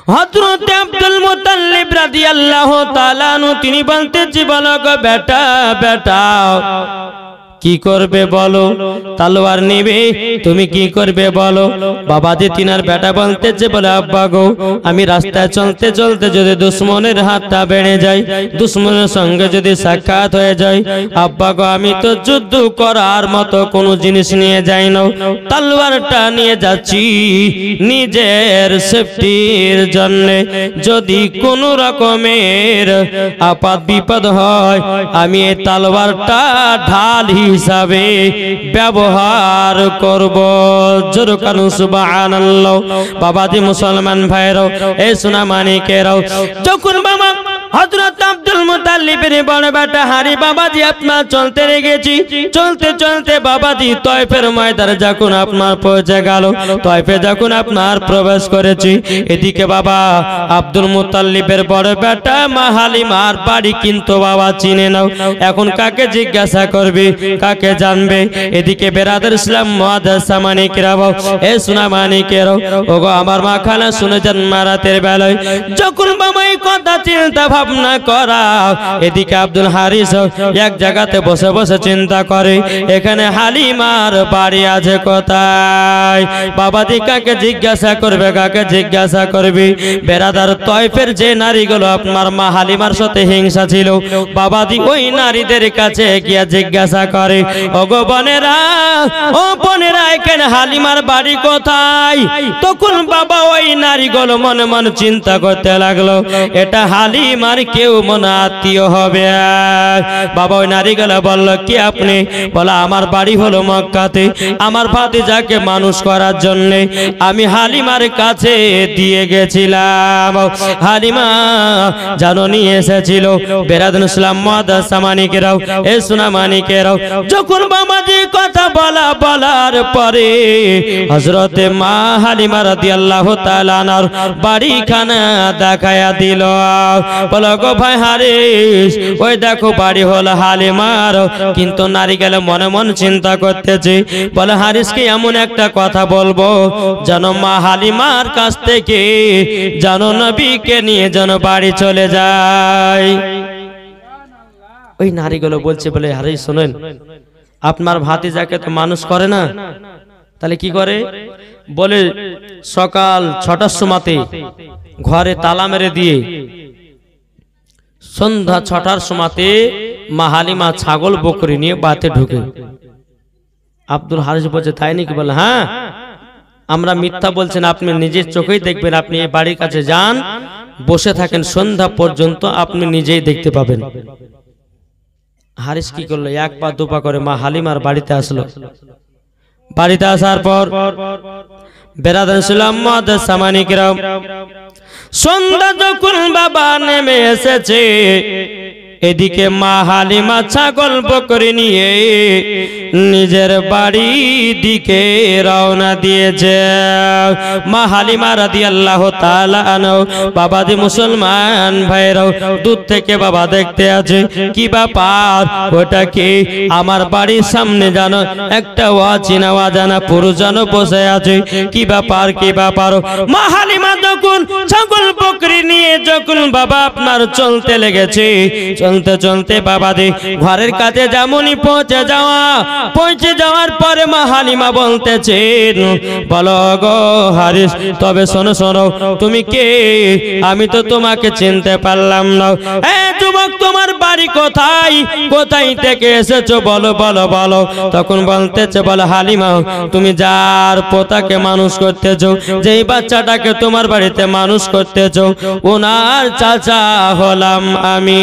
হযরত Abdul Muttalib রাদিয়াল্লাহু তাআলা আনহু তিনি বলতেছি, বলো গো বেটা বেটা কি করবে বলো? তলোয়ার নিবে? তুমি কি করবে বলো? বাবাজি তিনার বেটা বলতেছে, বলে আব্বা গো আমি রাস্তায় চলতে চলতে যদি দুশ্মনের হাতটা বেড়ে যায়, দুশ্মনের সঙ্গে যদি সাক্ষাৎ হয়ে যায়, আব্বা গো আমি তো যুদ্ধ করার মতো কোনো জিনিস নিয়ে যাই না, তলোয়ারটা নিয়ে যাচ্ছি নিজের সেফটির জন্য। যদি কোনো রকমের আপাত বিপদ হয় আমি এই তলোয়ারটা ঢাল হিসাবে ব্যবহার করব। জোরে কানু সুবহানাল্লাহ। বাবাজি মুসলমান ভাইরাও, এই সোনা মানিকেরাও, যখন বাবা হযরত আব্দুল মুত্তালিবের বড় বেটা হারি বাবাজি আপনার চলতে লেগেছি, চলতে চলতে বাবাজি তয়ফের ময়দানে যখন আপনার পৌঁছে গেল, তয়ফে যখন আপনার প্রবেশ করেছি, এদিকে বাবা আব্দুল মুত্তালিবের বড় বেটা মা হালিমার বাড়ি কিন্তু বাবা চিনে নাও। এখন কাকে জিজ্ঞাসা করবে, কাকে জানবে? এদিকে বেরাদার ইসলাম মুআদ্দাসা মানিকেরাও, এ সোনা মানিকেরাও, ওগো আমার মা খালা শুনে যান মারাতের বেলায় যখন বাবা এই কথা চিন্তা ভাবনা করা, এদিকে আব্দুল হারিস এক জায়গাতে বসে বসে চিন্তা করে এখানে হালিমার বাড়ি আছে কোথায়? বাবাজি কাকে জিজ্ঞাসা করবে, কাকে জিজ্ঞাসা করবে? বেরাদার তয়ফের যে নারীগুলো আপনার মা হালিমার সাথে হিংসা ছিল, বাবাজি ওই নারীদের কাছে গিয়ে জিজ্ঞাসা করে, ওগো বোনেরা, ও বোনেরা এখানে হালিমার বাড়ি কোথায়? তখন বাবা ওই নারীগুলো মনে মনে চিন্তা করতে লাগলো এটা হালিমার কেউ মনে আত্মীয় হবে। বাবা ওই নারীগুলো বলল, কি আপনি? বলা আমার বাড়ি হলো মক্কাতে, আমার ভাতিজাকে মানুষ করার জন্য আমি হালিমার কাছে দিয়ে গেছিলাম। হালিমা জানো নিয়ে এসেছিল। বেরাদার ইসলাম মুআদ্দাসা মানিকেরাও, এ সোনা মানিকেরাও, যখন বাবাজি কথা বলার পরে হযরতে মা হালিমা রাদিয়াল্লাহু তাআলা আনহার বাড়িখানা দেখায়া দিল। বলো গো ভাই হারিস, ওই দেখো বাড়ি হলো হালিমার। কিন্তু নারী গেলে মনে মনে চিন্তা করতেছে, বলে হারিসকে এমন একটা কথা বলবো যেন মা হালিমার কাছ থেকে যেন নবীকে নিয়ে যেন বাড়ি চলে যায়। ওই নারীগুলো বলছে, বলে হারিস শোনেন, আপনার ভাতিজাকে তো মানুষ করে না, তাহলে কি করে? বলে সকাল 6টার সময়তে ঘরে তালা মেরে দিয়ে সন্ধ্যা 6টার সময়তে মা হালিমা ছাগল বকরি নিয়ে বাতে ঢুকে। আব্দুল হারিস বলছে, তাই নাকি? বলে হ্যাঁ, আমরা মিথ্যা বলছেন, আপনি নিজের চোখেই দেখবেন। আপনি এই বাড়ির কাছে যান, বসে থাকেন সন্ধ্যা পর্যন্ত, আপনি নিজেই দেখতে পাবেন। হারিস কি করলো? এক পা দুপা করে মা হালিমার বাড়িতে আসলো। বাড়িতে আসার পর বেরাদার ইসলাম মুআদ্দাসা মানিকেরাও, সন্ধ্যা যখন বাবা নেমে এসেছে, এদিকে মা হালিমা ছাগল বকরি নিয়ে নিজের বাড়ি দিকে রওনা দিয়েছে। মা হালিমা রাদিয়াল্লাহু তাআলা আনহা, বাবাজি মুসলমান ভাইরাও, দূর থেকে বাবা দেখতে আছে, কি ব্যাপার? ওটা কি? আমার বাড়ির সামনে জানো একটা অচেনা অজানা পুরুষ যেন বসে আছে, কি ব্যাপার, কি ব্যাপার? মা হালিমা যখন ছাগল বকরি নিয়ে যখন বাবা আপনার চলতে লেগেছে, চলতে চলতে বাবাজি ঘরের কাছে যেমনই পৌঁছে যাওয়ার পরে মা হালিমা বলতেছেন, বলো গো হারিস, তবে শোনো শোনো, তুমি কে? আমি তো তোমাকে চিনতে পারলাম না। যুবক তোমার বাড়ি কোথায়? কোথায় থেকে এসেছো? বলো বলো বলো। তখন বলতেছে, বলো হালিমা, তুমি যার পোতাকে মানুষ করতেছো, যেই বাচ্চাটাকে তোমার বাড়িতে মানুষ করতেছো, ওনার চাচা হলাম আমি।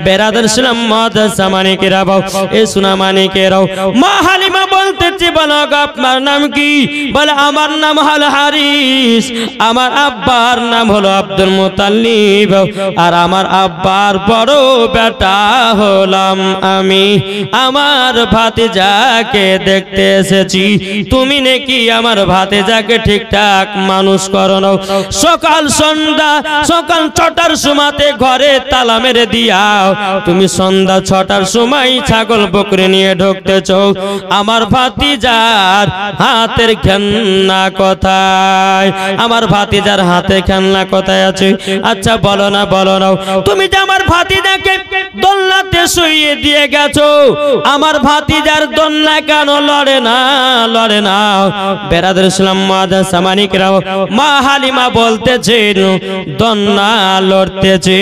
বেরাদার ইসলাম মুআদ্দাসা মানিকেরাও, এ সোনা মানিকেরাও, মা হালিমা বলতেছে, বলো আপনার নাম কি? বলে আমার নাম হলো হারিস, আমার আব্বার নাম হলো আব্দুল মুত্তালিব, আর আমার আব্বার বড় বেটা হলাম আমি। আমার ভাতিজাকে দেখতে এসেছি, তুমি নাকি আমার ভাতিজাকে ঠিকঠাক মানুষ করো না। সকাল সন্ধ্যা সকাল 6টার সময়তে ঘরে তালা মেরে দিয়াও, তুমি সন্ধ্যা 6টার সময় ছাগল বকরি নিয়ে ঢুকতেছ। আমার ভাতিজার হাতের খেলনা কোথায়? আমার ভাতিজার হাতে খেলনা কোথায় আছে? আচ্ছা বলো না, বলো না। তুমি যে আমার ভাতিজাকে দোলনাতে শুইয়ে দিয়ে গেছো, আমার ভাতিজার দোলনা কেন লড়ে না, লড়ে না? বেরাদর ইসলাম মুআজ্জাজ সামানিকরাও, মা হালিমা বলতেছেন দোলনা লড়তেছে।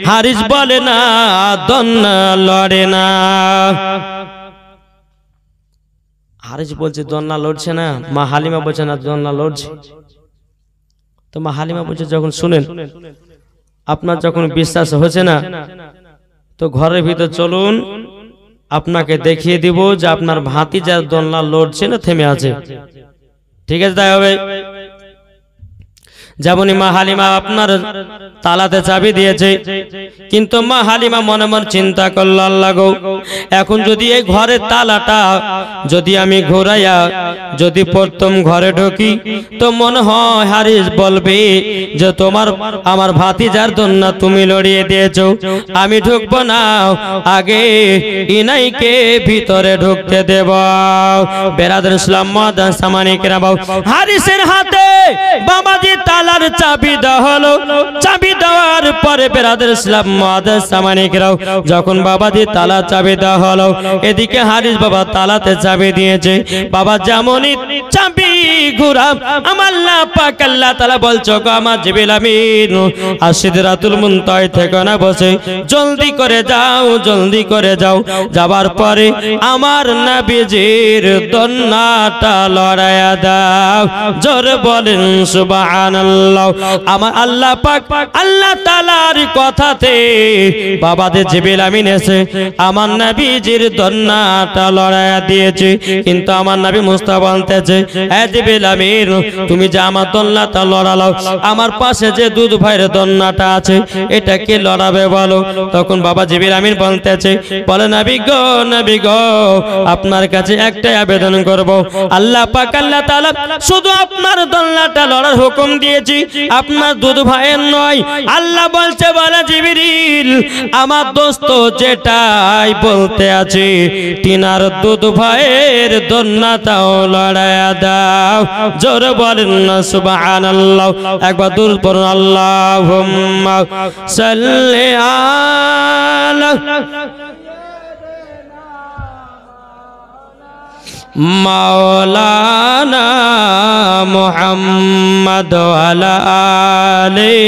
হারিস বলে না দোলনা লড়ে না। হারিস বলছে দোলনা লড়ছে না, মা হালিমা বলছে না দোলনা লড়ছে। তো মা হালিমা বলছে যখন শুনেন আপনার যখন বিশ্বাস হচ্ছে না, তো ঘরের ভিতর চলুন, আপনাকে দেখিয়ে দিব যে আপনার ভাতিজার দোলনা লড়ছে না থেমে আছে। ঠিক আছে, তাই হবে। যেমনই মা হালিমা আপনার তালাতে চাবি দিয়েছে, কিন্তু মা হালিমা মনে মনে চিন্তা করল, আল্লাহ গো, এখন যদি এই ঘরের তালাটা যদি আমি ঘোরাইয়া যদি প্রথম ঘরে ঢুকি, তো মনে হয় হারিস বলবে যে তোমার আমার ভাতিজার দোলনা তুমি লড়িয়ে দিয়েছো, আমি ঢুকবো না, আগে ইনাইকে ভিতরে ঢুকতে দেব। বেরাদর ইসলাম মুআজ্জাজ সামানিকরা, হারিসের হাতে বাবাজি তালার চাবি দেওয়া হলো। চাবি দেওয়ার পরে বেরাদর ইসলাম মুআজ্জাজ সামানিকরা, যখন বাবাজি তালা চাবি দেওয়া হলো, এদিকে হারিস বাবা তালাতে চাবি দিয়েছে। বাবা যেমনই চাবি ঘুরা, আমার আল্লাহ পাক আল্লাহ তাআলা বলছো গো আমার জিবরিল আমিন সিদরাতুল মুনতাহা থেকে না বসে জলদি করে যাও, জলদি করে যাও। যাবার পরে আমার নবীজির দোলনাটা লড়াইয়া দাও। জোরে বলেন সুবহানাল্লাহ। আমার আল্লাহ পাক আল্লাহ তাআলার কথাতে বাবাদের জিবরিল আমিন এসে আমার নবীজির দোলনাটা লড়াইয়া দিয়েছে। কিন্তু আমার নবী মুস্তাফা বলতেছে, এ জিবরিল আমিন, তুমি যে আমার দোলনাটা লড়ালো, আমার পাশে যে দুধ ভাইয়ের দোলনাটা আছে, এটা কে লড়াবে বলো? তখন বাবা জিবরিল আমিন বলতেছে, বলে নবী গো, নবী গো, আপনার কাছে একটাই আবেদন করব, আল্লাহ পাক আল্লাহ তাআলা শুধু আপনার দোলনাটা লড়ার হুকুম দিয়েছি, আপনার দুধ ভাইয়ের নয়। আল্লাহ বলছে, বলে জিবরিল, আমার দোস্ত যেটাই বলতে আছে, তিনার দুধ ভাইয়ের দোলনাটাও লড়াইয়া দাও। জোরে বলেন না সুবহানাল্লাহ। একবার দরুদ পড়ুন, আল্লাহুম্মা সাল্লি আলা মাওলানা মুহাম্মদ ওয়া আলি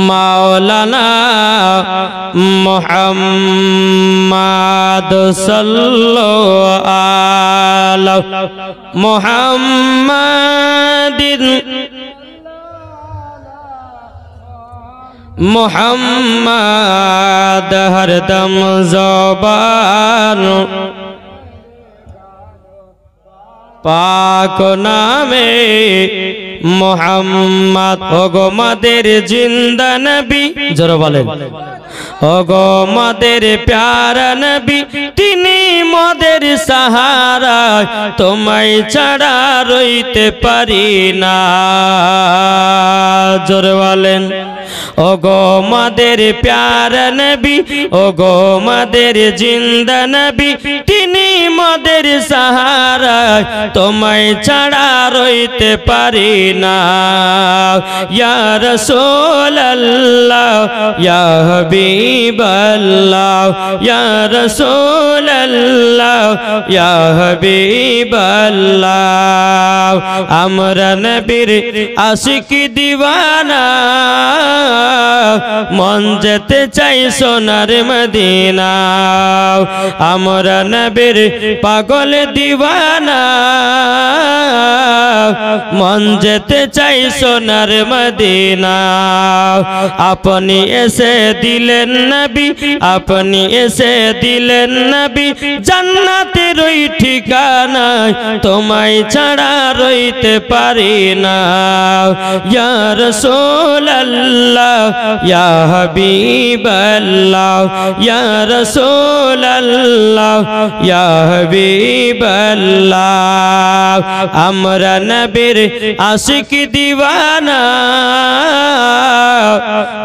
মাওলানা মুহাম্মদ সাল্লাল্লাহু আলা মুহাম্মাদিন মুহাম্মদ হরদম জবান পাক নামে মুহাম্মদ। ওগো মাদের জিন্দা নবী, জোরে বলেন, ওগো মাদের প্যারা নবী, তিনি মোদের সাহারা, তোমায় ছাড়া রইতে পারি না। জোরে বলেন, ওগো মাদের প্যারা নবী, ওগো মাদের জিন্দা নবী, তিনি মোদের সাহারা, তোমায় ছাড়া রইতে পারি না। ইয়া রাসূলুল্লাহ, ইয়া হাবিবাল্লাহ, ইয়া রাসূলুল্লাহ, ইয়া হাবিবাল্লাহ। আমরা নবীর আশিক দিওয়ানা, মন যেতে চাই সোনার মদিনা। আমরা নবীর পাগল দিওয়ানা, মন যেতে চাই সোনার মদিনা। আপনি এসে দিলেন নবী, আপনি এসে দিলেন নবী, জান্নাতের ওই ঠিকানা, তোমায় ছাড়া রইতে পারি না। ইয়া রাসূলুল্লাহ, ইয়া হাবিবাল্লাহ, ইয়া রাসূলুল্লাহ, ইয়া হাবিবাল্লাহ। আমরা নবীর আশিক দিওয়ানা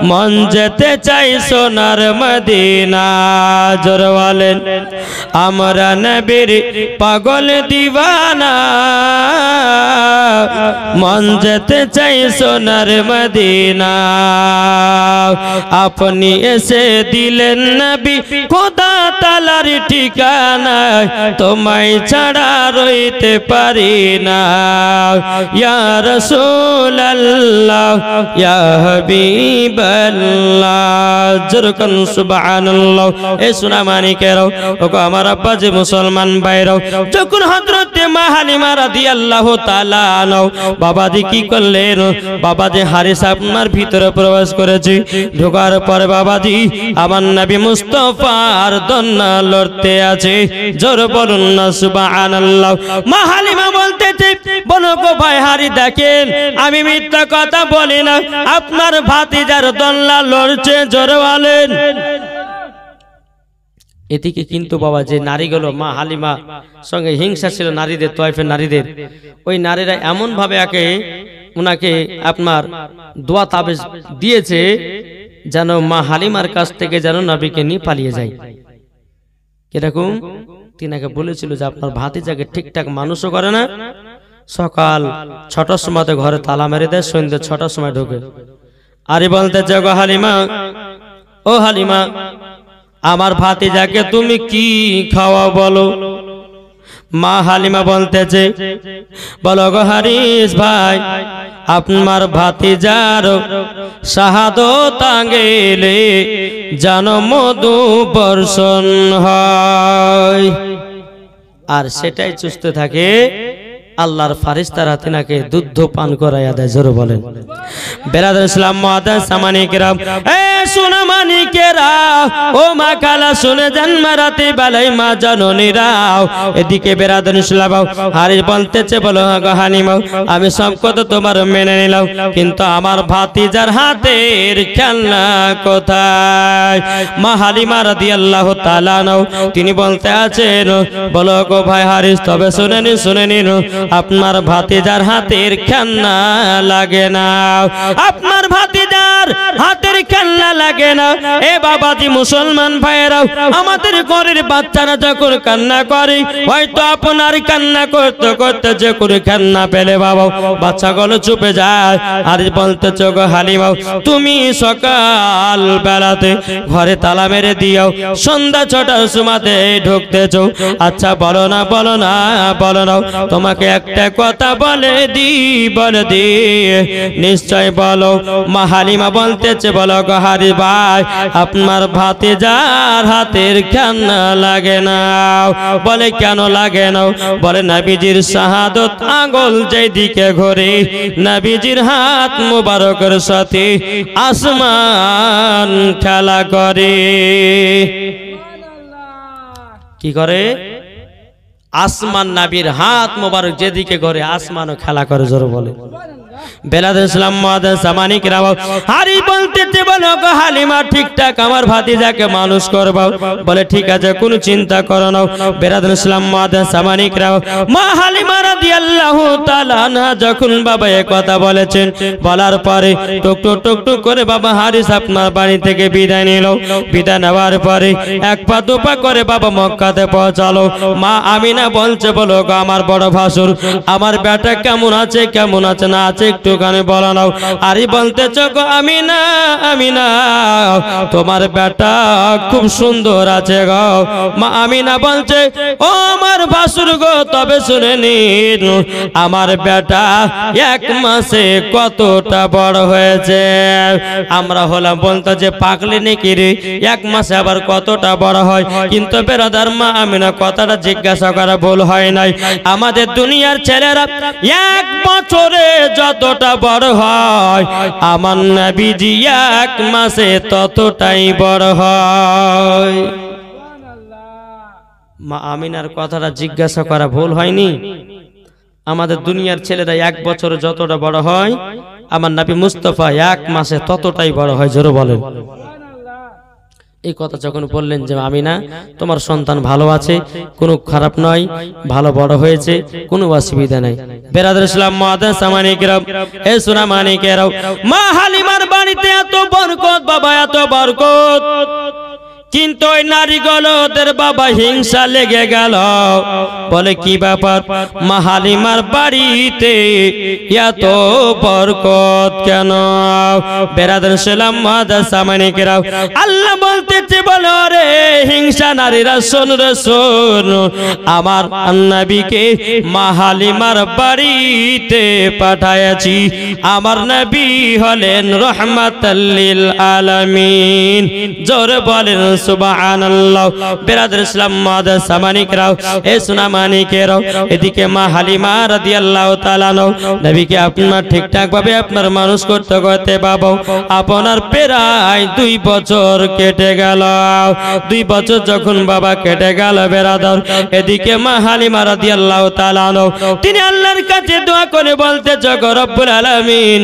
মন যেতে চাই সোনার মদিনা জোরে বলেন আমরা নবীর পাগল দিওয়ানা মন যেতে চাই সোনার মদিনা আপনি এসে দিলেন নবী খোদা তাআলার ঠিকানা তোমায় ছাড়া রইতে পারি না ইয়া রাসূলুল্লাহ ইয়া হাবিবাল্লাহ জোরকান সুবহানাল্লাহ। এ সোনা মানিকেরাও ওগো আমার আব্বা যে মুসলমান ভাইরাও যখন হযরত মা হালিমা রাদিয়াল্লাহু তাআলা আনহু বাবাজি কি করলেন বাবাজি হারিস আপনার ভিতরে প্রবেশ করেছে ঢোকার পরে বাবাজি আমার নবী মুস্তাফার দন্না লড়তে আছে জোর বলুন না সুবহানাল্লাহ। মা হালিমা বলতেছে বলো গো ভাই হারি দেখেন আমি মিথ্যা কথা বলি না আপনার ভাতিজার দন্না লড়ছে জোর বলেন। এদিকে কিন্তু বাবা যে নারীগুলো মা হালিমা সঙ্গে হিংসা ছিল নারীদের তয়ফের নারীদের ওই নারীরা এমন ভাবে ওনাকে আপনার দোয়া তাবিজ দিয়েছে যেন মা হালিমার কাছ থেকে যেন নবীকে নিয়ে পালিয়ে যায়। কিরকম তিনাকে বলেছিল যে আপনার ভাতিজাকে ঠিকঠাক মানুষও করে না সকাল ৬টার সময় ঘরে তালা মেরে দেয় সন্ধ্যে ৬টার সময় ঢোকে আরে বলতে গো হালিমা ও হালিমা আমার ভাতিজাকে তুমি কি খাওয়া বলো। মা হালিমা বলতেছে বলো গো হারিস ভাই আপনার ভাতিজার শাহাদত আঙ্গেলে জানো মধু বর্ষণ হয় আর সেটাই চুষতে থাকে আল্লাহর ফারিস্তারা তিনাকে দুধ পান করাইয়া দেয় জোরে বলেন। বেরাদার ইসলাম মুআদ্দাস সামানিকেরা এ সোনা মানিকেরা ও মা খালা শুনে যান মারাতে বালাই মা জননীরা এদিকে বেরাদার ইসলাম হারিস বলতেছে বলো গো হালিমা আমি সব কথা তোমার মেনে নিলাম কিন্তু আমার ভাতিজার হাতের খেলনা কোথায়। মা হালিমা রাদিয়াল্লাহু তাআলা তিনি বলতে আছেন বলো গো ভাই হারিস তবে শুনে নিন আপনার ভাতিজার হাতের খেলনা লাগে না আপনার ভাতিজার হাতের খেলনা লাগে না। এ বাবাজি মুসলমান ভাইয়েরাও আমাদের ঘরের বাচ্চারা যখন কান্না করে হয়তো আপনার কান্না করতে করতে যে করে খেলনা পেলে বাবা বাচ্চাগুলো চুপে যায় আর বলতেছো গো হালিমা তুমি সকাল বেলাতে ঘরে তালা মেরে দিও সন্ধ্যা ৬টার সময়তে ঢুকতেছো আচ্ছা বলো না তোমাকে একটা কথা বলে দি নিশ্চয় বলো। মা হালিমা বলতেছে বলো গো হারি ভাই আপনার ভাতিজার হাতের খেলনা লাগে না। বলে কেন লাগে না বলে নবীজির শাহাদত আঙ্গুল যেদিকে ঘোরে নবীজির হাত মুবারকের সাথে আসমান খেলা করে। কি করে আসমান নবীর হাত মোবারক যেদিকে ঘরে আসমানও খেলা করে জোরে বলে। বেলাদার ইসলাম মুআদ্দাস সামানিকেরা হারি বলতেছে বলো গো হালিমা ঠিকঠাক আমার ভাতিজাকে মানুষ করবা বলে ঠিক আছে কোনো চিন্তা করো না। বেলাদার ইসলাম মুআদ্দাস সামানিকেরা মা হালিমা রাদিয়াল্লাহু তাআলা আনহা যখন বাবা এই কথা বলেছেন বলার পরে টুক করে বাবা হারিস আপনার বাড়ি থেকে বিদায় নিল। বিদায় নেওয়ার পরে এক পা দুপা করে বাবা মক্কাতে পৌঁছালো। মা আমিনা বলছে বলো গো আমার বড় ভাসুর আমার বেটা কেমন আছে না আছে একটুখানি বলো নাও। আরে বলতেছো গো আমিনা তোমার বেটা খুব সুন্দর আছে গো। মা আমিনা বলছে ও আমার ভাসুর গো তবে শুনে নিন আমার বেটা 1 মাসে কতটা বড় হয়েছে। আমরা হলাম বলতো যে পাগলি নাকি রে 1 মাসে আবার কতটা বড় হয় কিন্তু বেরাদার মা আমিনা কথাটা জিজ্ঞাসা করা ভুল হয় নাই। আমাদের দুনিয়ার ছেলেরা 1 বছরে যতটা বড় হয় আমার নবীজি 1 মাসে ততটাই বড় হয়। মা আমিনার কথাটা জিজ্ঞাসা করা ভুল হয়নি। আমাদের দুনিয়ার ছেলেরা 1 বছরে যতটা বড় হয় আমার নবী মুস্তাফা 1 মাসে ততটাই বড় হয় জোরে বলেন। এই কথা যখন বললেন যে আমিনা তোমার সন্তান ভালো আছে, কোনো খারাপ নয়, ভালো বড় হয়েছে, কোনো অসুবিধা নাই। বেরাদর ইসলাম মুআদ্দাস সামানিকেরাও, এ সোনা মানিকেরাও, মা হালিমার বাড়িতে এত বরকত, বাবা এত বরকত, কিন্তু ওই নারীগুলো ওদের বাবা হিংসা লেগে গেল। বলে কি ব্যাপার, মা হালিমার বাড়িতে এত বরকত কেন? বেরাদর ইসলাম মুআদ্দাস সামানিকেরাও, আল্লাহ বলতেছে, বলো রে হিংসা নারীরা, শোন রে শোন, আমার নবীকে মা হালিমার বাড়িতে পাঠাইছি। আমার নবী হলেন রাহমাতাল লিল আলামিন। জোরে বলেন সুবহানাল্লাহ। বেরাদর ইসলাম মুআদ্দাস সামানিকেরাও, এ সোনা মানিকেরাও, এদিকে মা হালিমা রাদিয়াল্লাহু তাআলা নবীকে আপনার ঠিকঠাক ভাবে আপনার মানুষ করতে করতে বাবা আপনার প্রায় 2 বছর কেটে গেল। 2 বছর যখন বাবা কেটে গেল বেরাদর, এদিকে মা হালিমা রাদিয়াল্লাহু তাআলা তিনি আল্লাহর কাছে দোয়া করে বলতে, জগ রব্বুল আলামিন,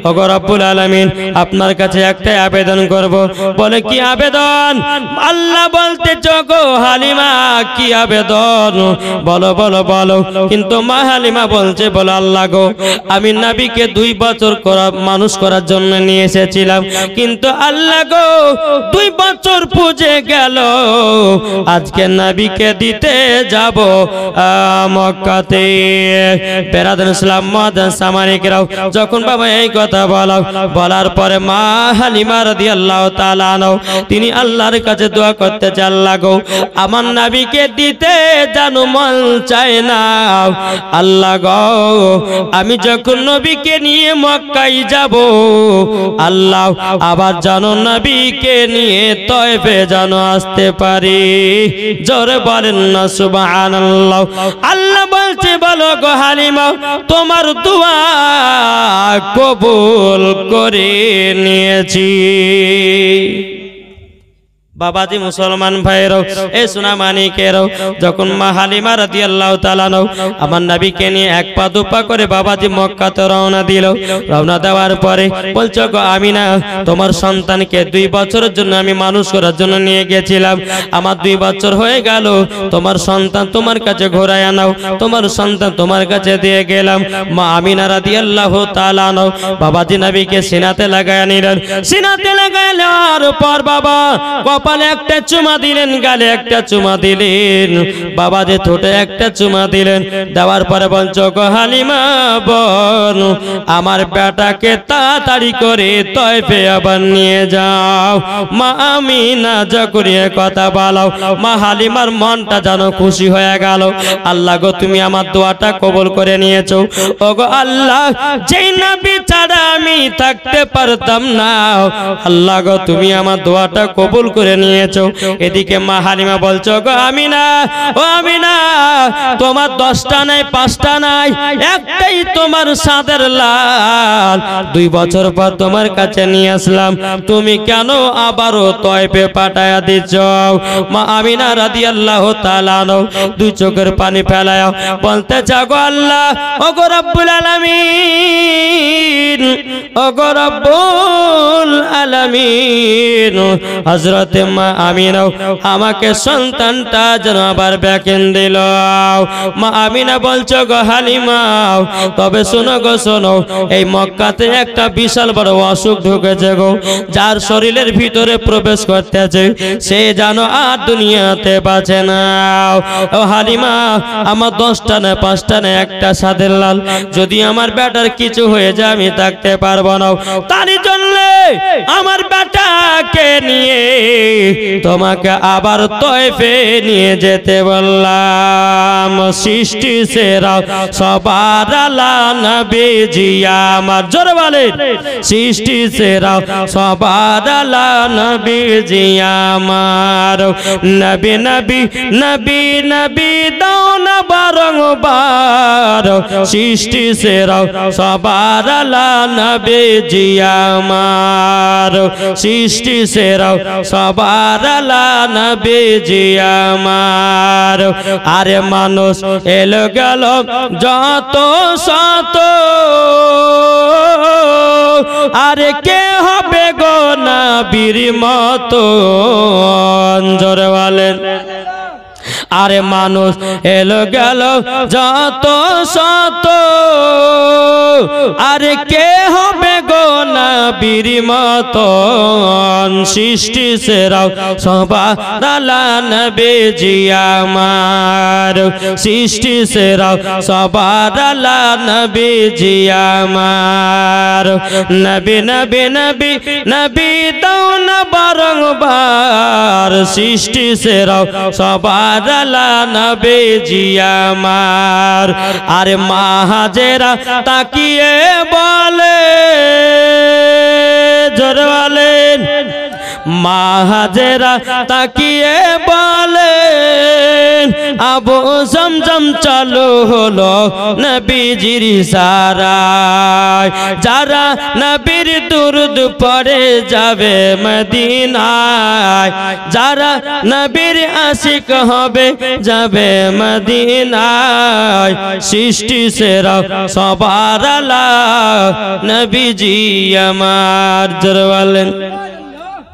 ও গো রব্বুল আলামিন, আপনার কাছে একটাই আবেদন করব। বলে কি আবেদন? আল্লাহ বলতে, জগ হালিমা কি আবেদন? বলো বলো বলো। কিন্তু মা হালিমা বলছে, বলো আল্লাহ গো, আমি নবীকে 2 বছর মানুষ করার জন্য নিয়ে এসেছিলাম, কিন্তু আল্লাহ গো 2 বছর পুজে গেল, আজকে নবীকে দিতে যাব মক্কাতে। বেরাদর ইসলাম মুআদ্দাস সামানিকেরাও, যখন বাবা এই কথা বলার পরে মা হালিমা রাদিয়াল্লাহু তাআলা তিনি আল্লাহর কাছে দোয়া করতে চান, আল্লাহ গো আমার নবীকে দিতে জানো মন চায় না। আল্লাহ গো আমি যখন নবীকে নিয়ে মক্কায় যাব, আল্লাহ আবার জানো নবীকে নিয়ে তয়ফে জানো আসতে পারি। জোরে বলেন না সুবহানাল্লাহ। আল্লাহ বলছে, বলো গো হালিমা, তোমার দোয়া কবুল করে নিয়েছি। বাবাজি মুসলমান ভাইরাও, এ সোনা মানিকেরাও, যখন মা হালিমা রাদিয়াল্লাহু তাআলা আমার নবীকে নিয়ে 1 পা 2 পা করে বাবাজি মক্কাতে রওনা দিল। রওনা দেওয়ার পরে বলছো, গো আমিনা, তোমার সন্তানকে 2 বছরের জন্য আমি মানুষ করার জন্য নিয়ে গেছিলাম, আমার 2 বছর হয়ে গেল, তোমার সন্তান তোমার কাছে ঘোরায় আনাও, তোমার সন্তান তোমার কাছে দিয়ে গেলাম। মা আমিনা রাদিয়াল্লাহু তাআলা বাবাজি নবীকে সিনাতে লাগায় নিলেন। সিনাতে লাগায় নেওয়ার পর বাবা কপালে একটা চুমা দিলেন, গালে একটা চুমা দিলেন, বাবাজি ঠোঁটে একটা চুমা দিলেন। দেওয়ার পরে বলছো, গো হালিমা বোন, আমার বেটাকে তাড়াতাড়ি করে তয়ফে আবার নিয়ে যাও। মা আমিনা যখন এ কথা বলাও, মা হালিমার মনটা যেন খুশি হয়ে গেল। আল্লাহ গো তুমি আমার দোয়াটা কবুল করে নিয়েছো। ও গো আল্লাহ, যেই নবী ছাড়া আমি থাকতে পারতাম না, আল্লাহ গো তুমি আমার দোয়াটা কবুল করে নিয়েছো। এদিকে মা হালিমা বলছো, গো আমিনা, ও আমিনা, তোমার 10টা নাই 5টা নাই, একটাই তোমার সাদের লাল, 2 বছর পর তোমার কাছে নিয়ে আসলাম, তুমি কেন আবারও তয়ফে পাঠায়া দিচ্ছ? মা আমিনা রাদিয়াল্লাহু তাআলা 2 চোখের পানি ফেলায়া বলতে চাও, গো আল্লাহ, ও গো রব্বুল আলামিন, ও গো রব্বুল আলামিন, হযরত মা আমিনা আমাকে সন্তানটা যেন আবার ব্যাকেন দিল। মা আমিনা বলছো, গো হালিমা, তবে শোনো গো শোনো, এই মক্কাতে একটা বিশাল বড় অসুখ ঢুকেছে গো, যার শরীরের ভিতরে প্রবেশ করতেছে, সে জানো আর দুনিয়াতে বাঁচে না। ও হালিমা, আমার 10টা না 5টা না, একটা সাদের লাল, যদি আমার বেটার কিছু হয়ে যায় আমি থাকতে পারবো না, তার জন্য আমার বেটাকে নিয়ে তোমাকে আবার তয়ফে নিয়ে যেতে বললাম। সৃষ্টি সেরা সবার আলা নবীজি আমার, জোরে বলেন, সৃষ্টি সেরা সবার আলা নবীজি আমার, নবী নবী নবী নবী দাও না বারংবার, সৃষ্টি সেরা সবার আলা নবীজি আমার, সৃষ্টি সেরা সবার আলা নবীজি আমার। আরে মানুষ এলো গেল যত শত, আরে কে হবে গো না নবীর মতো জোরে বলেন আরে মানুষ এলো গেল যত শত আরে কে হবে গো নবীর মতো সৃষ্টি সেরাও সবার আলা নবীজি আমার সৃষ্টি সেরাও সবার আলা নবীজি আমার নবী নবী নবী নবী দাও না বারংবার সৃষ্টি সেরাও সবার আলা নবীজি আমার আরে মা হাজেরা তাকিয়ে বলে জোরে বলেন মা হাজেরা তাকিয়ে বলেন আবু জমজম চালু হলো নবীজির ইশারায় যারা নবীর দুরূদ পড়ে যাবে মদিনায় যারা নবীর আশিক হবে যাবে মদিনায় সৃষ্টি সেরা সবার আলা নবীজি আমার জোরে বলেন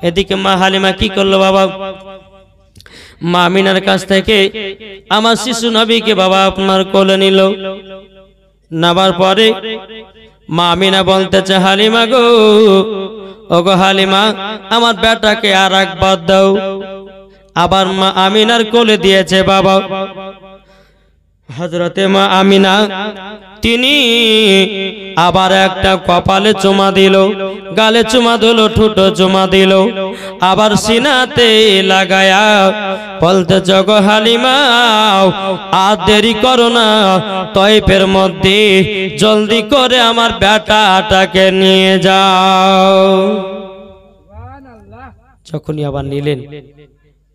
এদিকে মা হালিমা কি করলো বাবা মা আমিনার কাছ থেকে আমার শিশু নবীকে বাবা আপনার কোলে নিল নেবার পরে মা আমিনা বলতেছে হালিমা গো ওগো হালিমা আমার বেটাকে আর একবার দাও আবার মা আমিনার কোলে দিয়েছে বাবা হযরতে মা আমিনা তিনি আবার একটা কপালে চুমা দিল গালে চুমা দিল ঠোঁটে চুমা দিল আবার সিনাতে লাগায়া বলতে জগো হালিমা আর দেরি করো না তয়ফের মধ্যে জলদি করে আমার বেটাটাকে নিয়ে যাও যখনই আবার নিলেন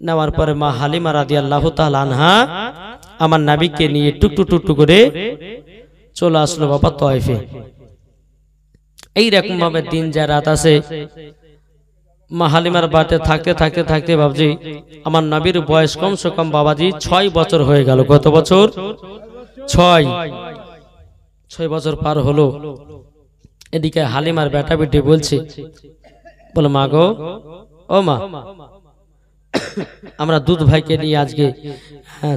নেওয়ার পরে মা হালিমা রাদিয়াল্লাহু তাআলা আনহা আমার নবীকে নিয়ে টুকটু টুকটু করে চলে আসলো বাবা তয়ফে এইরকম ভাবে দিন যায় রাত আসে মা হালিমার বাড়িতে থাকতে থাকতে থাকতে বাবাজি আমার নবীর বয়স কমসে কম বাবাজি 6 বছর হয়ে গেল কত বছর 6 বছর পার হলো এদিকে হালিমার বেটা বেটি বলছে বলো মা গো ও মা আমরা দুধ ভাইকে নিয়ে আজকে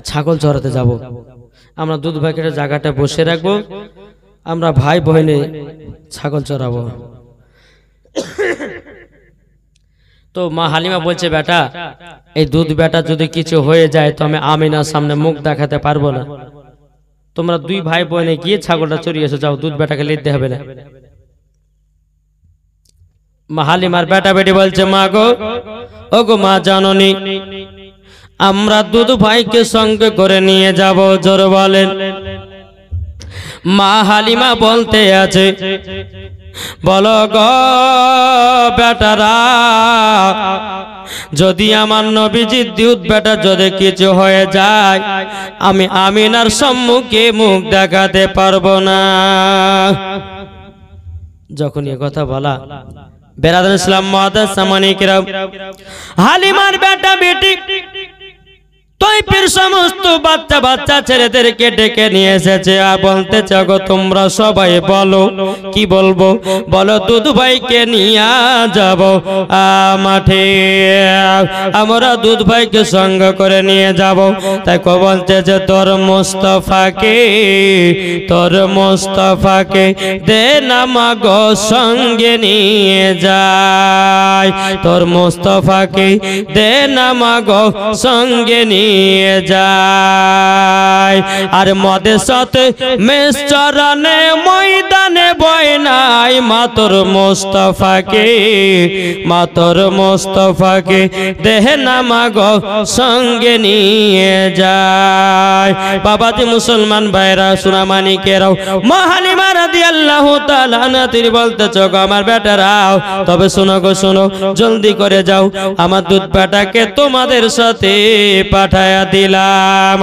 ছাগল চড়াতে যাব আমরা দুধ ভাইকে জায়গাটা বসে রাখবো আমরা ভাই বহিনে ছাগল চড়াবো তো মা হালিমা বলছে বেটা এই দুধ বেটা যদি কিছু হয়ে যায় তো আমি আমিনার সামনে মুখ দেখাতে পারবো না তোমরা দুই ভাই বহিনে গিয়ে ছাগলটা চড়িয়ে এসো যাও দুধ বেটাকে লিখতে হবে না মা হালিমার বেটা বেটি বলছে মা গো ও গো মা জাননি আমরা দুধ ভাইকে সঙ্গে করে নিয়ে যাব জোরে বলেন মা হালিমা বলতে আছে বলো গো বেটারা যদি আমার নবীজির দুধ বেটা যদি কিছু হয়ে যায় আমি আমিনার সম্মুখে মুখ দেখাতে পারবো না যখন এই কথা বলা বেরাদার ইসলাম মুআদ্দাস সামানি কিরাম হালিমার বেটা বেটি তয়ফের সমস্ত বাচ্চা বাচ্চা ছেলেদেরকে ডেকে নিয়ে এসেছে আর বলতে চাগো তোমরা সবাই বলো কি বলবো বলো দুধ ভাইকে নিয়ে যাব মাঠে আমরা দুধ ভাইকে সঙ্গ করে নিয়ে যাব তাই কো বলতে যে তোর মুস্তাফাকে দে না মাগো সঙ্গে নিয়ে যায় তোর মুস্তাফাকে দে না মাগো সঙ্গে নিয়ে যায় আর মদের সাথে মেষ চরানে ময়দানে বয় নাই মাতর মুস্তাফাকে দেহ না মাগো সঙ্গে নিয়ে যায় বাবাজি মুসলমান ভাইরা সুনামানিকেরাও মা হালিমা রাদিয়াল্লাহু তাআলা আনহা তিনি বলতেছো আমার বেটারাও তবে শোনো গো শোনো জলদি করে যাও আমার দুধ বেটাকে তোমাদের সাথে পাঠায়া দিলাম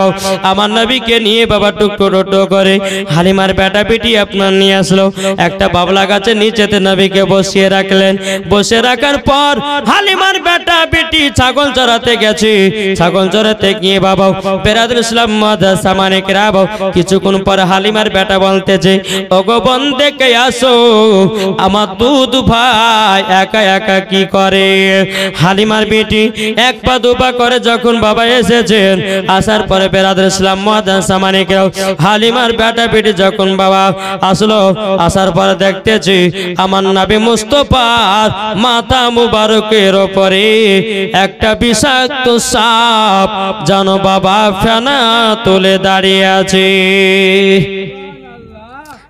আমার নবীকে নিয়ে বাবা টুকরো করে হালিমার বেটা বেটি আপনার নিয়ে আসলো একটা বাবলা গাছের নিচেতে নবীকে বসিয়ে রাখলেন। বসে রাখার পর হালিমার বেটা বেটি ছাগল চড়াতে গেছে। ছাগল চড়াতে গিয়ে বাবা বেরাদুল ইসলাম সামানিকরা কিছুক্ষণ পর হালিমার বেটা বলতেছে, ওগো বোন দেখে আসো আমার দুধ ভাই একা একা কি করে। হালিমার বেটি এক পা দুপা করে যখন বাবা এসেছেন, আসার পরে বেরাদুল ইসলাম সামানিকরা হালিমার বেটা বেটি যখন বাবা আসলো, আসার পরে দেখতেছি আমার নবী মুস্তাফার মাথা মুবারকের উপরে একটা বিষাক্ত সাপ যেন বাবা ফেনা তুলে দাঁড়িয়ে আছে।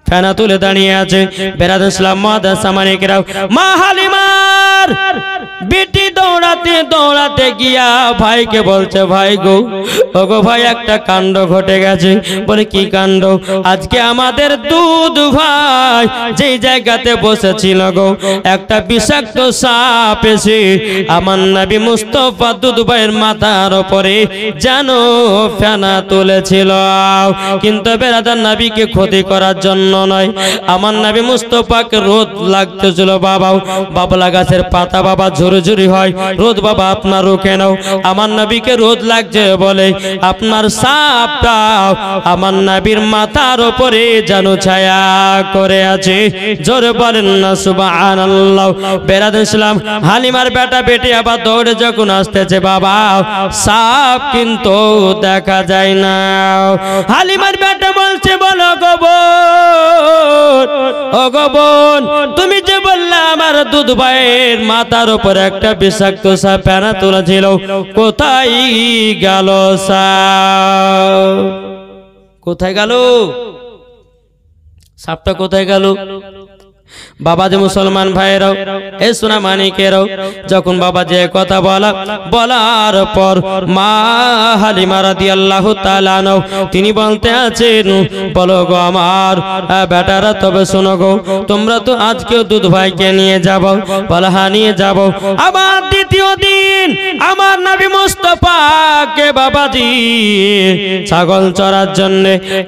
ফেনা তুলে দাঁড়িয়ে আছে। বেরাদুল ইসলাম সামানিকরা মা হালিমার বেটি দৌড়াতে দৌড়াতে গিয়া ভাইকে বলছে, ভাই গো ওগো ভাই একটা কাণ্ড ঘটে গেছে। বলে কি কাণ্ড? আজকে আমাদের দুধ ভাই যেই জায়গাতে বসেছিল গো, একটা বিষাক্ত সাপ এসে আমার নবী মুস্তাফা দুধ ভাইয়ের মাথার উপরে যেন ফেনা তুলেছিল। কিন্তু বেরাদার নবীকে ক্ষতি করার জন্য নয়, আমার নবী মুস্তাফাকে রোদ লাগতেছিল। বাবলা গাছের পাতা বাবা ঝুরি ঝুরি হয়, রোদ বাবা আপনার রুখে নাও। আমার নবীকে রোদ লাগছে বলে আপনার সাপটা আমার নবীর মাথার উপরে যেন ছায়া করে আছে। জোরে বলেন না সুবহানাল্লাহ। বেরাদুল ইসলাম হালিমার বেটা বেটি আবার দৌড়ে যখন আসতেছে, বাবা সাপ কিন্তু দেখা যায় না। হালিমার বেটা বলছে, বলো গো বোন, ও গো বোন তুমি যে বললা আমার দুধ ভাইয়ের মাথার উপর একটা বিষাক্ত সাপ ফেনা তুলেছিল, কোথায় গেল সাপ? কোথায় গেল সাপটা? কোথায় গেল? বাবা যে মুসলমান ভাইরাও এ সোনা মানিকেরাও যখন বাবা যে কথা বলার পর মা হালিমা রাদিয়াল্লাহু তাআলা আনহা তিনি বলতে আছেন, বলো গো আমার বেটারা, তবে শোনো গো, তোমরা তো আজকেও দুধ ভাইকে নিয়ে যাবো। বলা হ্যাঁ নিয়ে যাবো। আবার দ্বিতীয় দিন আমার নবী মুস্তাফাকে বাবাজি ছাগল চড়ার জন্য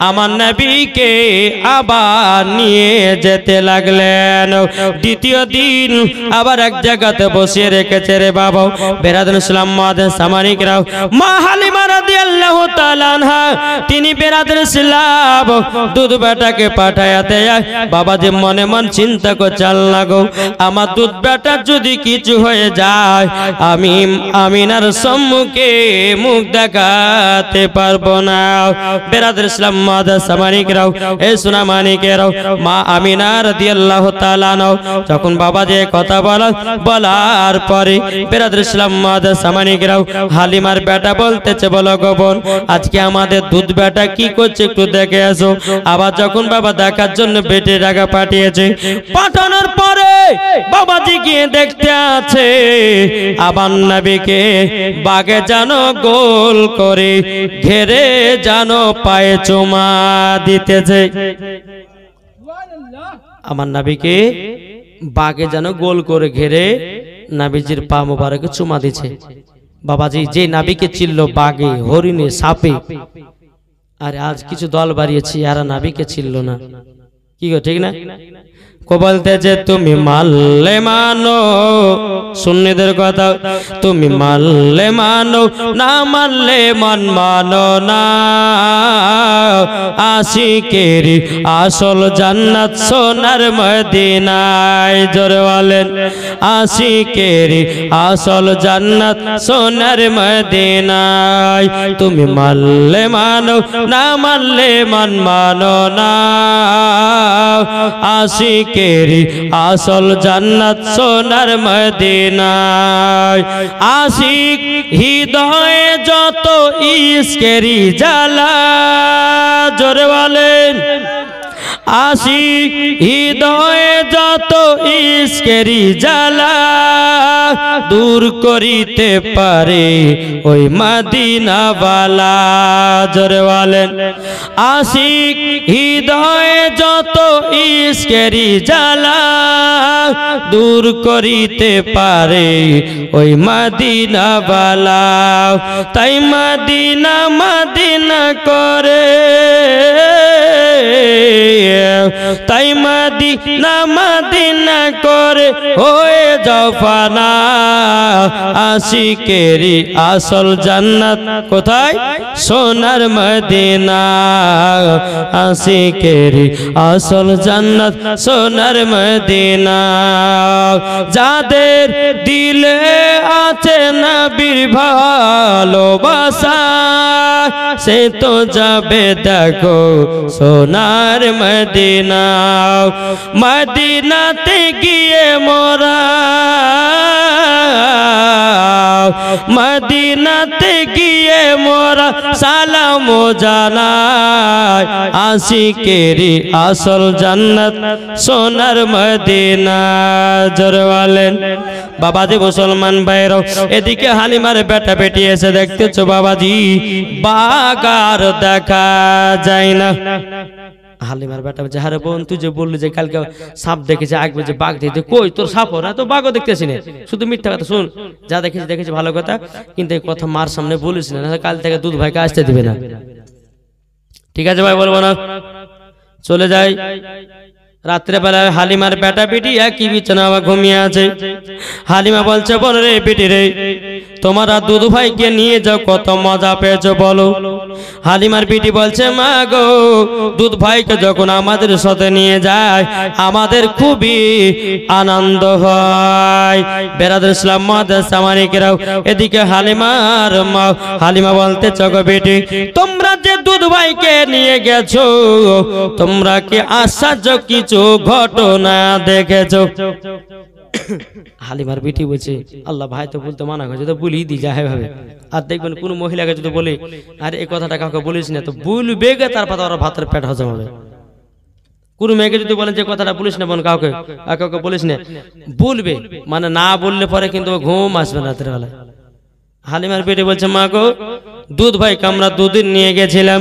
আমার নবীকে আবার নিয়ে যেতে লাগলেন। দ্বিতীয় দিন আবার এক জায়গাতে বসিয়ে রেখেছে রে বাবা বেরাদুল ইসলাম সামানিকরা। মা হালিমা রাদিয়াল্লাহু তাআলা আনহা তিনি বেরাদুল ইসলাম দুধ বেটাকে পাঠায়াতে বাবাজি মনে মন চিন্তা করছে, আল্লাহ গো আমার দুধ বেটা যদি কিছু হয়ে যায় আমি আমিনার সম্মুখে মুখ দেখাতে পারবো না। বেরাদুল ইসলাম সামানিকরা এ সোনা মানিকেরাও মা আমিনা রাদিয়াল্লাহু তাআলা যখন বাবা যে কথা বলার পরে বেরাদুল ইসলাম সামানিকরা হালিমার বেটা বলতেছে, বলো গো বোন আজকে আমাদের দুধ বেটা কি করছে একটু দেখে আসো। আবার যখন বাবা দেখার জন্য বেটে টাকা পাঠিয়েছে, পাঠানোর পরে বাবাজি গিয়ে দেখতে আছে আবার নবীকে বাগে জানো গোল করে ঘেরে জানো পায়ে চুমা দিতেছে। আমার নবীকে বাগে যেন গোল করে ঘেরে নবীজির পা মোবারকে চুমা দিছে। বাবাজি যে নবীকে চিনল বাগে, হরিণে, সাপে, আর আজ কিছু দল বাড়িয়েছি আর নবীকে চিনল না। কি গো ঠিক না? কো বলতেছে তুমি মানলে মানো, সুন্নিদের কথা, তুমি মানলে মানো না মানলে মন মানো না। আশিকের আসল জান্নাত সোনার মদিনায়। জোরে বলেন আশিকের আসল জান্নাত সোনার মদিনায়। তুমি মানলে মানো না মানলে মন মানো না। আশিকের আসল জান্নাত সোনার মদিনায়। আশিক হৃদয়ে যত ইশকেরি জ্বালা। জোরে বলেন আশিক হৃদয়ে যত ইশকেরি জ্বালা দূর করিতে পারে ওই মদিনাওয়ালা। জোরে বলেন আশিক হৃদয়ে যত ইশকেরি জ্বালা দূর করিতে পারে ওই মদিনাওয়ালা। তাই মদিনা মদিনা করে তাই মদিনা মদিনা করে হয়ে যাও ফানা আশিকেরি আসল জান্নাত কোথায় সোনার মদিনা আশিকেরি আসল জান্নাত সোনার মদিনা যাদের দিলে আছে নবীর ভালোবাসা সে তো যাবে দেখো সোনার মদিনা মদিনাতে গিয়ে মোরা মদিনাতে গিয়ে মোরা সালাম জানাই আশিকেরি আসল জান্নাত সোনার মদিনা জোরে বলেন বাবাজি মুসলমান ভাইরাও এদিকে হালিমার বেটা বেটি এসে দেখতেছো বাবাজি বাগার দেখা যায় না হালিমার বেটা বলছে আরে বোন তুই যে বললি যে কালকে সাপ দেখেছে আগবে যে বাঘ দেখতে কই তোর সাপ না তো বাঘও দেখতেছি না শুধু মিথ্যা কথা শুন যা দেখেছি ভালো কথা কিন্তু এই কথা মার সামনে বলিস না কাল থেকে দুধ ভাইকে আসতে দিবে না ঠিক আছে ভাই বলবো না চলে যাই রাত্রে বেলায় হালিমার বেটা বেটি একই বিছানা ঘুমিয়ে আছে হালিমা বলছে বল রে বেটি রে তোমার দুধ ভাইকে নিয়ে যাও কত মজা পেয়েছো বলো হালিমার বেটি বলছে মা গো দুধ ভাইকে যখন আমাদের সাথে নিয়ে যায় আমাদের খুবই আনন্দ হয় বেরাদুল ইসলাম মাদ্রাসা মালিকেরাও এদিকে হালিমার মা হালিমা বলতে চগো বেটি তোমরা যে দুধ ভাইকে নিয়ে গেছো তোমরা কি আশ্চর্য কিছু ঘটনা দেখেছো হালিমার বেটি বলছে আল্লাহ ভাই তো বলতে মানা করছে তো বলি দি যায় ভাবে আর দেখবেন কোন মহিলাকে যদি বলে আর এই কথাটা কাউকে বলিস না তো বলবে গে তারপর ওরা ভাতের পেট হজম হবে কোন মেয়েকে যদি বলেন যে কথাটা বলিস না বোন কাউকে আর কাউকে বলিস না বলবে মানে না বললে পরে কিন্তু ঘুম আসবে না রাতের বেলায় হালিমার বেটি বলছে মা গো দুধ ভাই আমরা দুদিন নিয়ে গেছিলাম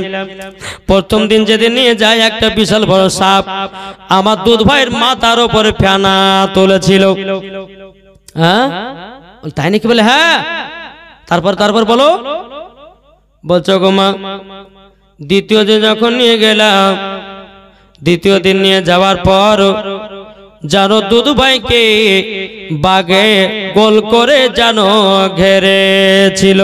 প্রথম দিন যেদিন নিয়ে যায় একটা বিশাল বড় সাপ আমার দুধ ভাইয়ের মাথার উপরে ফেনা তুলেছিল হ্যাঁ তাই নাকি বলে হ্যাঁ তারপর বলো বলছো গো মা দ্বিতীয় দিন যখন নিয়ে গেলাম দ্বিতীয় দিন নিয়ে যাওয়ার পর জানো দুধ ভাইকে বাগে গোল করে জানো ঘেরেছিল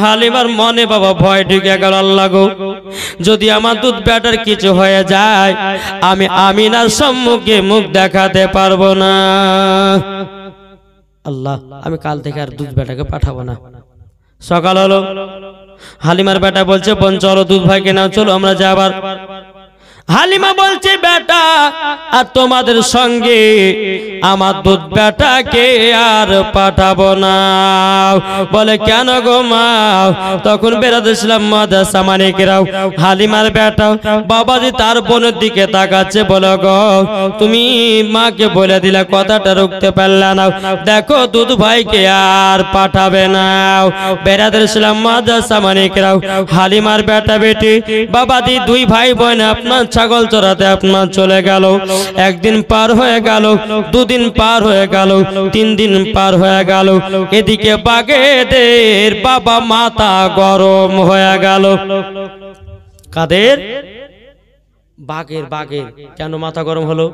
হালিমার মনে বাবা ভয় ঢুকে গেল আল্লাহ গো যদি আমার দুধ বেটার কিছু হয়ে যায় আমি আমিনার সম্মুখে মুখ দেখাতে পারবো না আল্লাহ আমি কাল থেকে আর দুধ বেটাকে পাঠাবো না সকাল হলো হালিমার বেটা বলছে বোন চলো দুধ ভাইকে নাও চলো আমরা যাবার হালিমা বলছে বেটা আর তোমাদের সঙ্গে আমার দুধ বেটাকে আর পাঠাবো না বলে কেন গো মা তখন বেরাদুল ইসলাম মাদ্রাসা মালিকেরাও হালিমার বেটা বাবাজি তার বোনের দিকে তাকাচ্ছে বলো গো তুমি মাকে বলে দিলা কথাটা রুখতে পারলা না দেখো দুধ ভাইকে আর পাঠাবে না বেরাদুল ইসলাম মাদ্রাসা মালিকেরাও হালিমার বেটা বেটি বাবাজি দুই ভাই বোন আপনার ছাগল চড়াতে আপনার চলে গেল একদিন পার হয়ে গেল দুদিন পার হয়ে গেল তিন দিন পার হয়ে গেল এদিকে বাঘেদের বাবা মাথা গরম হয়ে গেল কাদের বাঘের কেন মাথা গরম হলো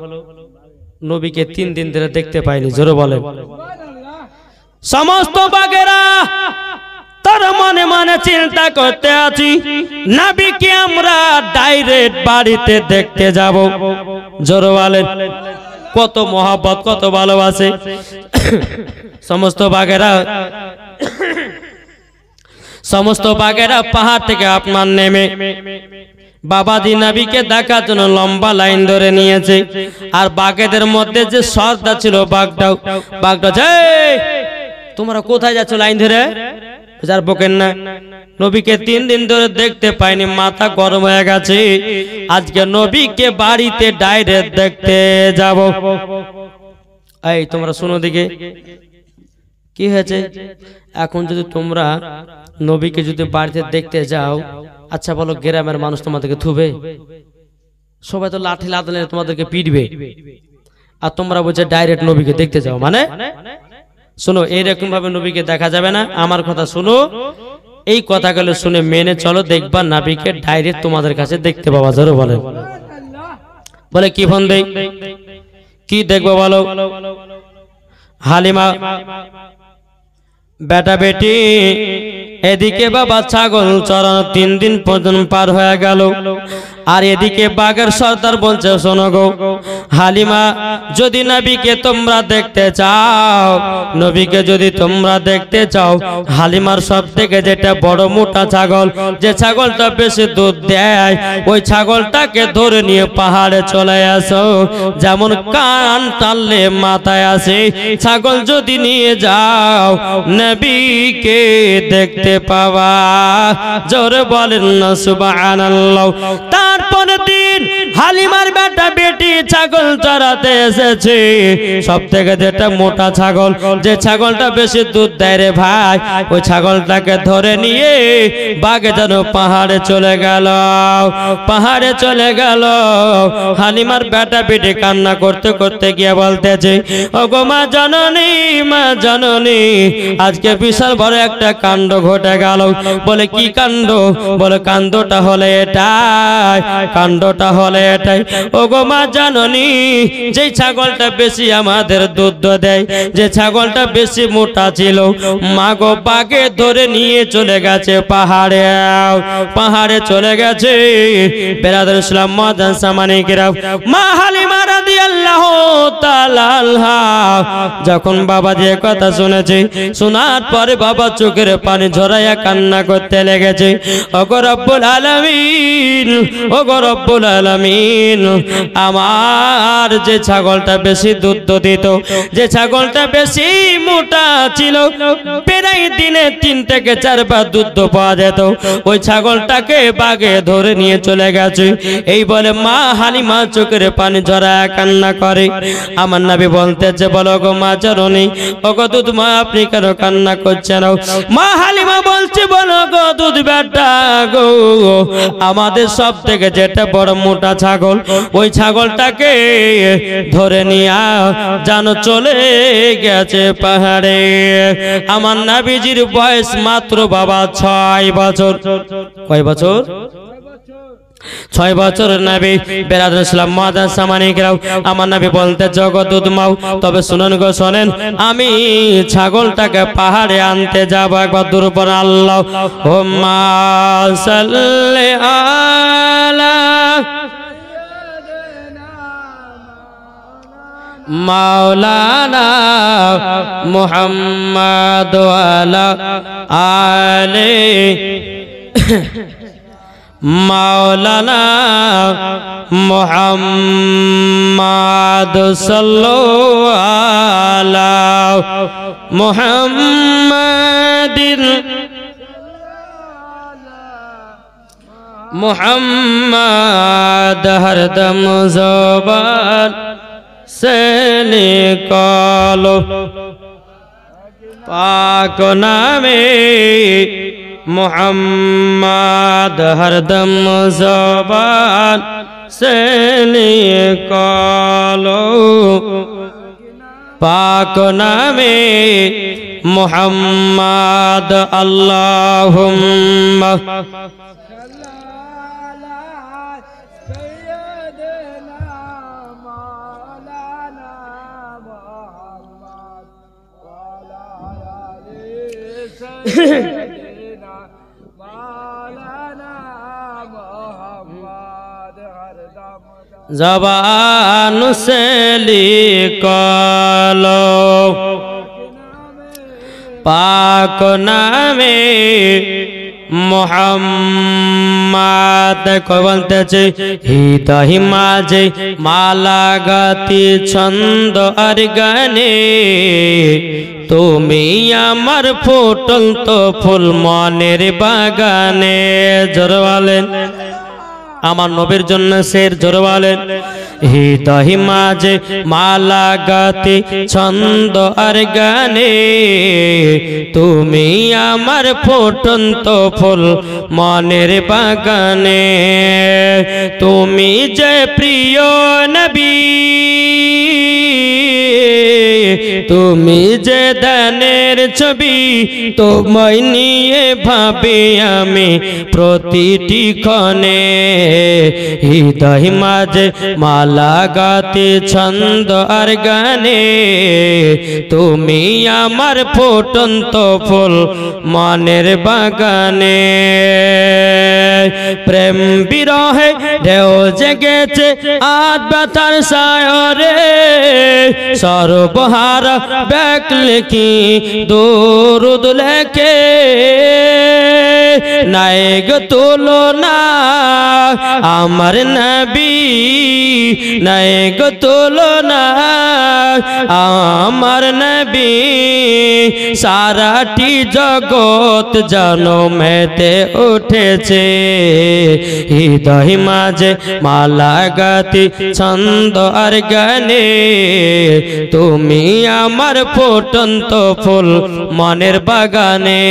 নবীকে 3 দিন ধরে দেখতে পাইনি জোরে বলেন সমস্ত বাঘেরা তার মনে মনে চিন্তা করতে আছি নবীকে আমরা ডাইরেক্ট বাড়িতে দেখতে যাব জোরে বলেন কত মহব্বত কত ভালোবাসে সমস্ত বাঘেরা পাহাড় থেকে আপনার নেমে বাবাজি নবীকে দেখার জন্য লম্বা লাইন ধরে নিয়েছে আর বাঘেদের মধ্যে যে সর্দার ছিল বাঘটা তোমরা কোথায় যাচ্ছ লাইন ধরে যার বকেন না নবীকে 3 দিন ধরে দেখতে পাইনি মাথা গরম হয়ে গেছে আজকে নবীকে বাড়িতে ডাইরেক্ট দেখতে যাব এই তোমরা শুনো দিকে কি হয়েছে এখন যদি তোমরা নবীকে যদি বাড়িতে দেখতে যাও আচ্ছা বলো গ্রামের মানুষ তোমাদেরকে থুবে সবাই তো লাঠি লাদালে তোমাদেরকে পিটবে আর তোমরা বলছে ডাইরেক্ট নবীকে দেখতে যাও মানে শোনো এইরকম ভাবে নবীকে দেখা যাবে না আমার কথা শোনো এই কথাগুলো শুনে মেনে চলো, দেখবা নবীকে ডাইরেক্ট তোমাদের কাছে দেখতে পাওয়া যাবে। বলে বলে কি বন্ধু কি দেখবো বলো? হালিমা বেটা বেটি এদিকে বাবা ছাগল চড়ানো 3 দিন পর্যন্ত পার হয়ে গেল, আর এদিকে বাঘের সর্দার বলছে শোনো গো হালিমা, যদি নবীকে তোমরা দেখতে চাও, নবীকে যদি তোমরা দেখতে চাও, হালিমার সব থেকে যেটা বড় মোটা ছাগল, যে ছাগলটা বেশি দুধ দেয়, ওই ছাগলটাকে ধরে নিয়ে পাহাড়ে চলে আসো। যেমন কান টানলে মাথায় আসে, ছাগল যদি নিয়ে যাও নবীকে দেখতে পাওয়া। জোরে বলেন না সুবহানাল্লাহ। তারপরে দিন হালিমার বেটা বেটি ছাগল চড়াতে এসেছে, সব থেকে যেটা মোটা ছাগল, যে ছাগলটা বেশি দুধ দেয় রে ভাই, ওই ছাগলটাকে ধরে নিয়ে বাঘে যেন পাহাড়ে চলে গেল, পাহাড়ে চলে গেল। হালিমার বেটা বেটি কান্না করতে করতে গিয়ে বলতেছে, ওগো মা জননী, মা জননী, আজকে বিশাল বড় একটা কাণ্ড ঘটে গেল। বলে কি কাণ্ড? বলে কাণ্ডটা হলে এটাই, কাণ্ডটা হলে এটাই, ওগো মা জননী, যে ছাগলটা বেশি আমাদের দুধ দেয়, যে ছাগলটা বেশি মোটা ছিল, মা গো বাঘে ধরে নিয়ে চলে গেছে পাহাড়ে, পাহাড়ে চলে গেছে। বেরাদর ইসলাম মুআজ্জান সামানিকেরা, মা হালিমা রাদিয়াল্লাহু তাআলা আনহা যখন বাবা যে কথা শুনেছে, শোনার পরে বাবা চোখের পানি ঝরাইয়া কান্না করতে লেগেছে। ওগো রব্বুল আলামিন, ওগো রব্বুল আলামিন, আমার যে ছাগলটা বেশি দুধ দিত, যে ছাগলটা বেশি মোটা ছিল, প্রায় দিনে 3 থেকে 4 বার দুধ পাওয়া যেত, ওই ছাগলটাকে বাঘে ধরে নিয়ে চলে গেছে। এই বলে মা হালিমা চোখের পানি ঝরাইয়া কান্না করে। আমার নবী বলতেছে, বলো গো মা জননী, ওগো দুধ মা, আপনি কেন কান্না করছেন? মা হালিমা বলছে, বলো গো দুধ বেটা গো, আমাদের সব থেকে যেটা বড় মোটা ছাগল, ওই ছাগলটাকে ধরে নিয়ে জানো চলে গেছে পাহাড়ে। আমার নবীজির বয়স মাত্র বাবা 6 বছর। কয় বছর? 6 বছর নবী। বেরাদর ইসলাম মুআজ্জান সামানিকেরা, আমার নবী বলতে, জগৎ দুধ মাও, তবে শুনুন গো শোনেন, আমি ছাগলটাকে পাহাড়ে আনতে যাব। একবার দূর পর আল্লাহুম্মা সাল্লি আলা মাওলানা মুহাম্মাদ ওয়ালা আলে মাওলানা মুহাম্মাদ সাল্লাল্লাহু আলা মুহাম্মাদিন মুহাম্মাদ হরদম জবান से निकालो पाक नामे मुहम्मद हरदम ज़बान से निकालो पाक नामे मुहम्मद अल्लाहुम्मा ज़बान से लिखलो पाक नामे मुहम्मद को बोलते हृदय माझे माला गाती छंद और गाने তুমি আমার ফুটল তো ফুল মনের বাগানে। জোরে বলেন আমার নবীর জন্য শের, জোরে বলেন। হৃদয় মাঝে মালা গাতে ছন্দ আর গানে তুমি আমার ফুটন্ত ফুল মনের বাগানে। তুমি যে প্রিয় নবী তুমি যে দানের ছবি তোমায় নিয়ে ভাবি আমি প্রতিটি ক্ষণে হৃদয় মাঝে মালা গাতে ছন্দ আর গানে তুমি আমার ফুটন্ত ফুল মনের বাগানে প্রেম বিরহে ঢেউ জেগেছে আজ ব্যথার সায়রে সর্বহারা ব্যাক লিখি দরুদ লেখে নায়েক তুলনা আমার নবী নায়েক তুলনা আমার নবী সারাটি জগৎ জনমেতে উঠেছে হৃদয় মাঝে মালা গাতি ছন্দ আর গানে তুমি আমার ফুটন্ত ফুল মনের বাগানে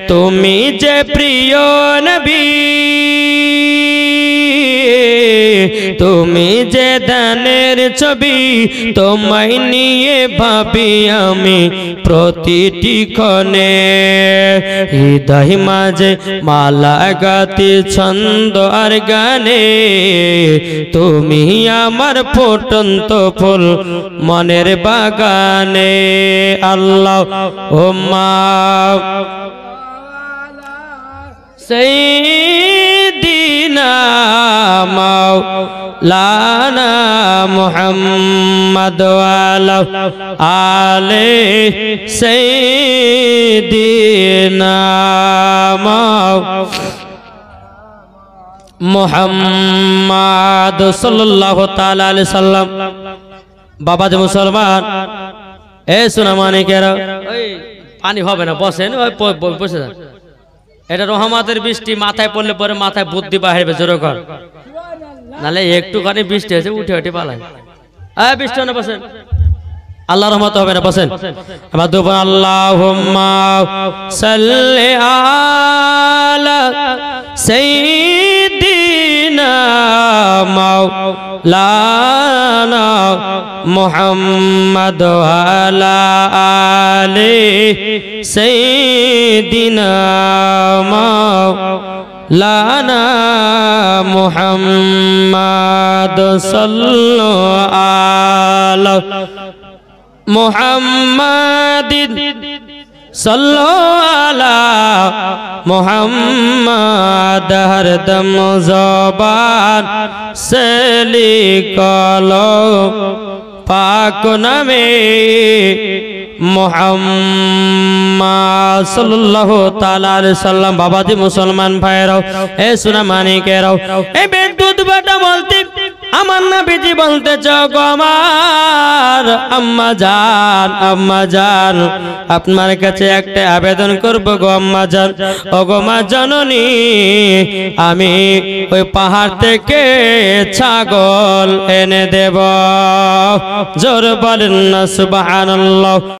তুমি যে প্রিয় নবী তুমি যে দানের ছবি তোমায় নিয়ে ভাবি আমি প্রতিটি ক্ষণে হৃদয় মাঝে মালা গাতি ছন্দ আর গানে তুমি আমার ফুটন্ত ফুল মনের বাগানে আল্লাহ ওম্মা সাইয়্যিদিনা মাওলানা মুহাম্মদ ওয়ালা আলে সাইয়্যিদিনা মুহাম্মদ সাল্লাল্লাহু তাআলা আলাইহি সাল্লাম বাবা যে মুসলমান এ সোনা মানিকেরা পানি হবে না বসেন বসে যান এটা রহমতের বৃষ্টি মাথায় পড়লে পরে মাথায় বুদ্ধি বাহিরবে জোরে কর নালে একটুখানি বৃষ্টি হয়েছে উঠে উঠে পালায় বৃষ্টি না বসেন আল্লাহ রহমত হবে না বসেন এবার দুপুর আল্লাহুম্মা সাল্লি আলা সাইয়্যিদিনা মাওলানা মুহাম্মদ ওয়ালা আলি সাইয়্যিদিনা মাওলানা মুহাম্মদ সাল্লাল্লাহু আলা মুহাম্মাদিন সাল্লাল্লাহু আলা মুহাম্মাদ হরদম জবান সে লিখলো পাক নামে মুহাম্মদ সাল্লাল্লাহু তাআলা আলাইহি সাল্লাম বাবাজি মুসলমান ভাইরাও এ সোনা মানিকেরাও এই বিদ্যুৎ বাটা বলতে আমার নবীজি বলতে চাও গো আমার আম্মা জান আপনার কাছে একটা আবেদন করব গো আম্মা জান ও গো মা জননী আমি ওই পাহাড় থেকে ছাগল এনে দেব জোর বলেন না সুবহানাল্লাহ।